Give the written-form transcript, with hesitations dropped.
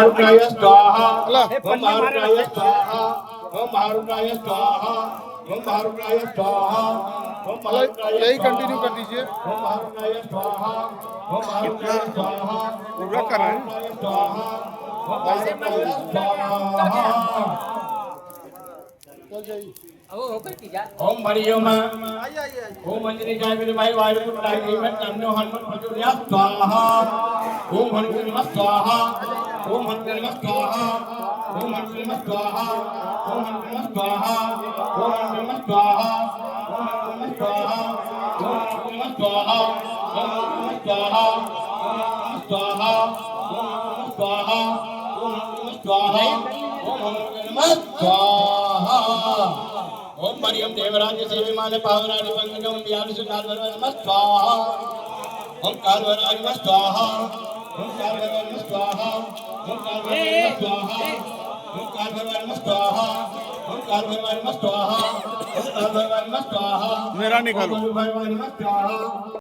महारुद्राय स्वाहा ओम महारुद्राय स्वाहा ओम महारुद्राय स्वाहा ओम महारुद्राय स्वाहा ओम महारुद्राय यही कंटिन्यू कर दीजिए। ओम महारुद्राय स्वाहा ओम महारुद्राय स्वाहा पूरा कर रहे हैं। स्वाहा ओम महारुद्राय स्वाहा ओम हरिओम ओम अंजनी जय मेरे भाई वायु पुत्राय जीवन नमो हनुमत प्रचोदया स्वाहा ओम हनुमत नमः स्वाहा ओम हनुमत नमः स्वाहा ओम हनुमत नमः स्वाहा ओम हनुमत नमः स्वाहा ओम हनुमत नमः स्वाहा ओम हनुमत नमः स्वाहा ओम हनुमत नमः स्वाहा ओम हनुमत नमः स्वाहा ओम हनुमत नमः स्वाहा ओम हनुमत नमः स्वाहा ओम हनुमत नमः स्वाहा ओम मरियम देवराज सेविमाने पावनानि पंकजं व्याधि सुधारवराय नमः स्वाहा ओम कालवराय नमः स्वाहा ओम कालवराय नमः स्वाहा ओम कालवराय नमः स्वाहा ओम कालवराय नमः स्वाहा ओम कालवराय नमः स्वाहा ओम कालवराय नमः स्वाहा मेरा निकालो। ओम कालवराय नमः स्वाहा।